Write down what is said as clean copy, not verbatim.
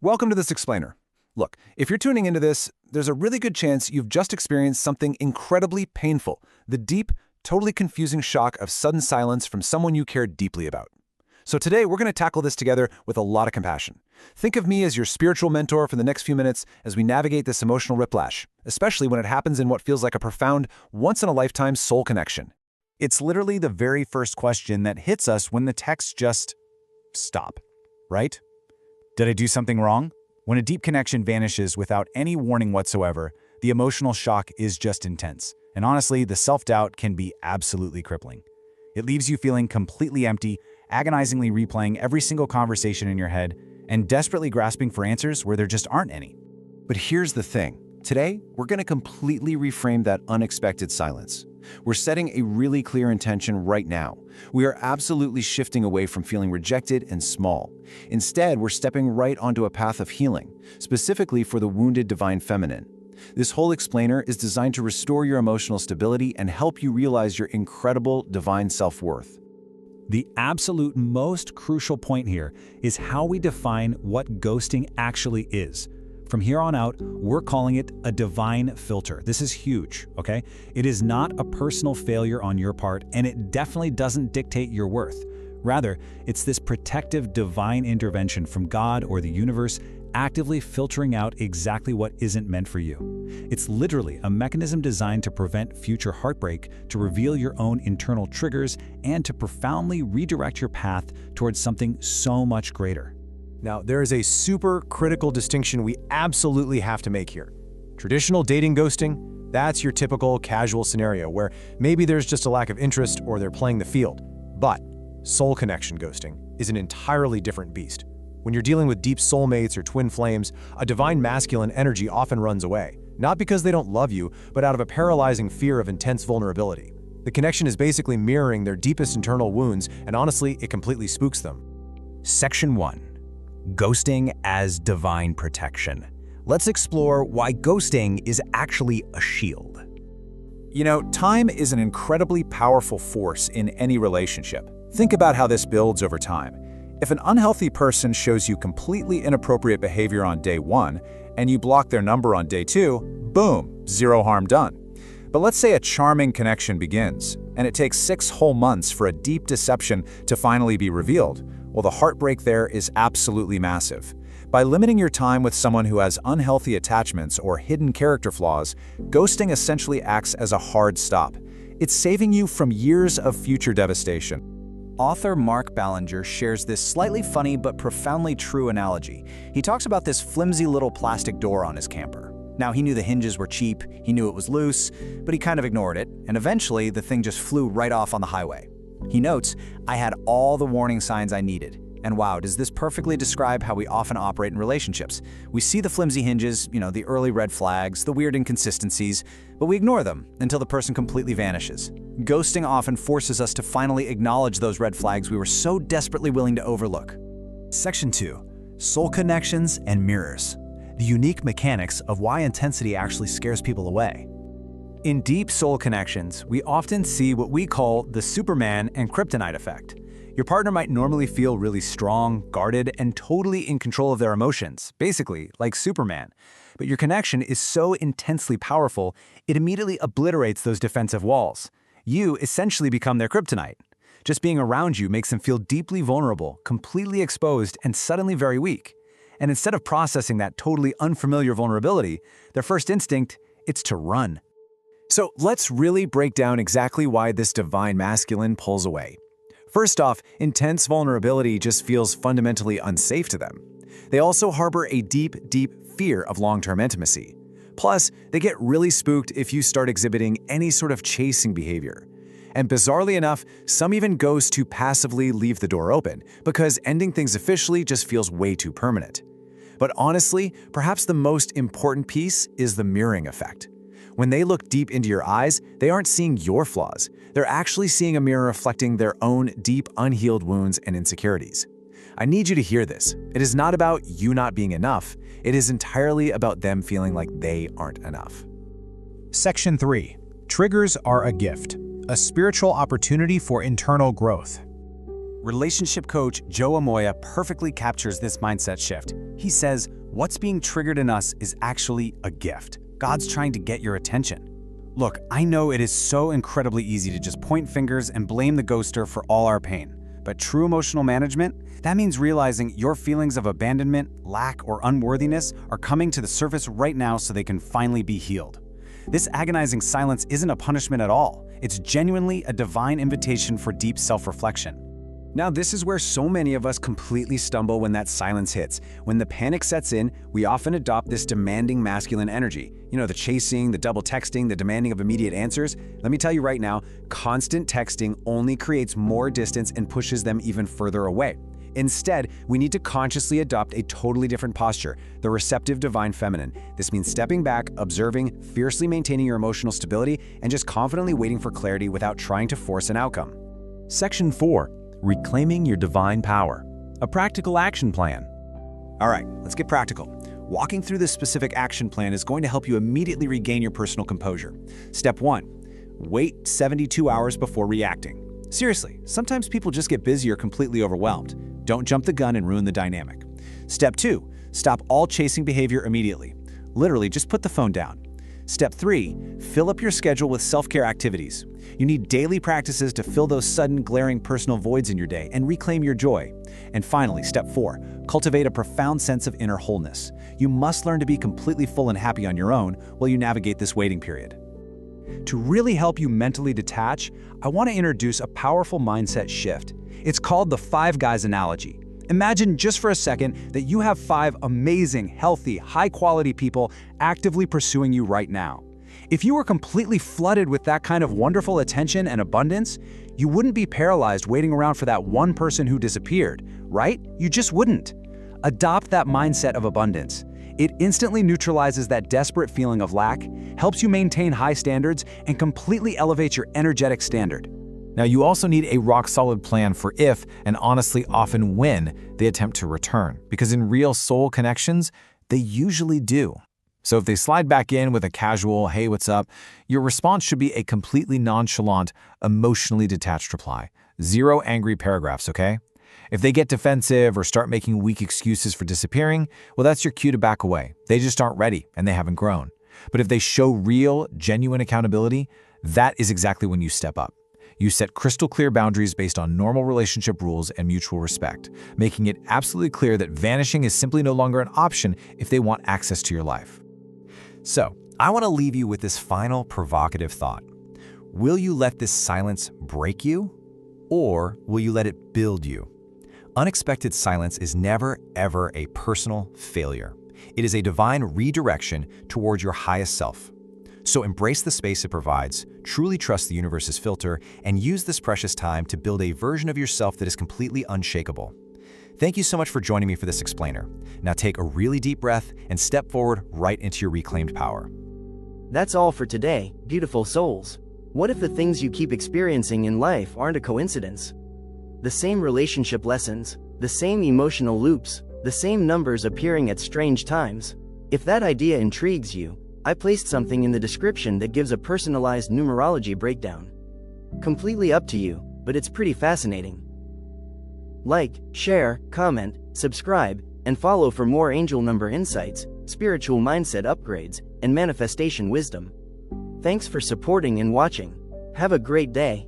Welcome to this explainer. Look, if you're tuning into this, there's a really good chance you've just experienced something incredibly painful, the deep, totally confusing shock of sudden silence from someone you care deeply about. So today, we're going to tackle this together with a lot of compassion. Think of me as your spiritual mentor for the next few minutes as we navigate this emotional whiplash, especially when it happens in what feels like a profound, once-in-a-lifetime soul connection. It's literally the very first question that hits us when the texts just stop, right? Did I do something wrong? When a deep connection vanishes without any warning whatsoever, the emotional shock is just intense. And honestly, the self-doubt can be absolutely crippling. It leaves you feeling completely empty, agonizingly replaying every single conversation in your head, and desperately grasping for answers where there just aren't any. But here's the thing. Today, we're going to completely reframe that unexpected silence. We're setting a really clear intention right now. We are absolutely shifting away from feeling rejected and small. Instead, we're stepping right onto a path of healing, specifically for the wounded divine feminine. This whole explainer is designed to restore your emotional stability and help you realize your incredible divine self-worth. The absolute most crucial point here is how we define what ghosting actually is. From here on out, we're calling it a divine filter. This is huge, okay? It is not a personal failure on your part, and it definitely doesn't dictate your worth. Rather, it's this protective divine intervention from God or the universe actively filtering out exactly what isn't meant for you. It's literally a mechanism designed to prevent future heartbreak, to reveal your own internal triggers, and to profoundly redirect your path towards something so much greater. Now, there is a super critical distinction we absolutely have to make here. Traditional dating ghosting, that's your typical casual scenario where maybe there's just a lack of interest or they're playing the field. But soul connection ghosting is an entirely different beast. When you're dealing with deep soulmates or twin flames, a divine masculine energy often runs away, not because they don't love you, but out of a paralyzing fear of intense vulnerability. The connection is basically mirroring their deepest internal wounds, and honestly, it completely spooks them. Section 1. Ghosting as divine protection. Let's explore why ghosting is actually a shield. You know, time is an incredibly powerful force in any relationship. Think about how this builds over time. If an unhealthy person shows you completely inappropriate behavior on day 1 and you block their number on day 2, boom, zero harm done. But let's say a charming connection begins, and it takes 6 whole months for a deep deception to finally be revealed. Well, the heartbreak there is absolutely massive. By limiting your time with someone who has unhealthy attachments or hidden character flaws, ghosting essentially acts as a hard stop. It's saving you from years of future devastation. Author Mark Ballinger shares this slightly funny but profoundly true analogy. He talks about this flimsy little plastic door on his camper. Now, he knew the hinges were cheap, he knew it was loose, but he kind of ignored it, and eventually the thing just flew right off on the highway. He notes, "I had all the warning signs I needed." And wow, does this perfectly describe how we often operate in relationships. We see the flimsy hinges, the early red flags, the weird inconsistencies, but we ignore them until the person completely vanishes. Ghosting often forces us to finally acknowledge those red flags we were so desperately willing to overlook. Section 2. Soul connections and mirrors. The unique mechanics of why intensity actually scares people away. In deep soul connections, we often see what we call the Superman and kryptonite effect. Your partner might normally feel really strong, guarded, and totally in control of their emotions, basically like Superman. But your connection is so intensely powerful, it immediately obliterates those defensive walls. You essentially become their kryptonite. Just being around you makes them feel deeply vulnerable, completely exposed, and suddenly very weak. And instead of processing that totally unfamiliar vulnerability, their first instinct, it's to run. So let's really break down exactly why this divine masculine pulls away. First off, intense vulnerability just feels fundamentally unsafe to them. They also harbor a deep fear of long-term intimacy. Plus, they get really spooked if you start exhibiting any sort of chasing behavior. And bizarrely enough, some even ghost to passively leave the door open because ending things officially just feels way too permanent. But honestly, perhaps the most important piece is the mirroring effect. When they look deep into your eyes, they aren't seeing your flaws. They're actually seeing a mirror reflecting their own deep, unhealed wounds and insecurities. I need you to hear this. It is not about you not being enough. It is entirely about them feeling like they aren't enough. Section 3. Triggers are a gift, a spiritual opportunity for internal growth. Relationship coach Joe Amoya perfectly captures this mindset shift. He says, what's being triggered in us is actually a gift. God's trying to get your attention. Look, I know it is so incredibly easy to just point fingers and blame the ghoster for all our pain. But true emotional management, that means realizing your feelings of abandonment, lack, or unworthiness are coming to the surface right now so they can finally be healed. This agonizing silence isn't a punishment at all. It's genuinely a divine invitation for deep self-reflection. Now, this is where so many of us completely stumble when that silence hits. When the panic sets in, we often adopt this demanding masculine energy. You know, the chasing, the double texting, the demanding of immediate answers. Let me tell you right now, constant texting only creates more distance and pushes them even further away. Instead, we need to consciously adopt a totally different posture, the receptive divine feminine. This means stepping back, observing, fiercely maintaining your emotional stability, and just confidently waiting for clarity without trying to force an outcome. Section 4. Reclaiming your divine power. A practical action plan. All right, let's get practical. Walking through this specific action plan is going to help you immediately regain your personal composure. Step 1. Wait 72 hours before reacting. Seriously, sometimes people just get busy or completely overwhelmed. Don't jump the gun and ruin the dynamic. Step 2. Stop all chasing behavior immediately. Literally, just put the phone down. Step 3. Fill up your schedule with self-care activities. You need daily practices to fill those sudden, glaring personal voids in your day and reclaim your joy. And finally, Step 4. Cultivate a profound sense of inner wholeness. You must learn to be completely full and happy on your own while you navigate this waiting period. To really help you mentally detach, I want to introduce a powerful mindset shift. It's called the 5 guys analogy. Imagine just for a second that you have 5 amazing, healthy, high-quality people actively pursuing you right now. If you were completely flooded with that kind of wonderful attention and abundance, you wouldn't be paralyzed waiting around for that one person who disappeared, right? You just wouldn't. Adopt that mindset of abundance. It instantly neutralizes that desperate feeling of lack, helps you maintain high standards, and completely elevates your energetic standard. Now, you also need a rock-solid plan for if, and honestly often when, they attempt to return, because in real soul connections, they usually do. So if they slide back in with a casual, hey, what's up, your response should be a completely nonchalant, emotionally detached reply. 0 angry paragraphs, okay? If they get defensive or start making weak excuses for disappearing, well, that's your cue to back away. They just aren't ready, and they haven't grown. But if they show real, genuine accountability, that is exactly when you step up. You set crystal clear boundaries based on normal relationship rules and mutual respect, making it absolutely clear that vanishing is simply no longer an option if they want access to your life. So, I want to leave you with this final provocative thought. Will you let this silence break you, or will you let it build you? Unexpected silence is never, ever a personal failure. It is a divine redirection toward your highest self. So embrace the space it provides, truly trust the universe's filter, and use this precious time to build a version of yourself that is completely unshakable. Thank you so much for joining me for this explainer. Now take a really deep breath and step forward right into your reclaimed power. That's all for today, beautiful souls. What if the things you keep experiencing in life aren't a coincidence? The same relationship lessons, the same emotional loops, the same numbers appearing at strange times. If that idea intrigues you, I placed something in the description that gives a personalized numerology breakdown. Completely up to you, but it's pretty fascinating. Like, share, comment, subscribe, and follow for more angel number insights, spiritual mindset upgrades, and manifestation wisdom. Thanks for supporting and watching. Have a great day.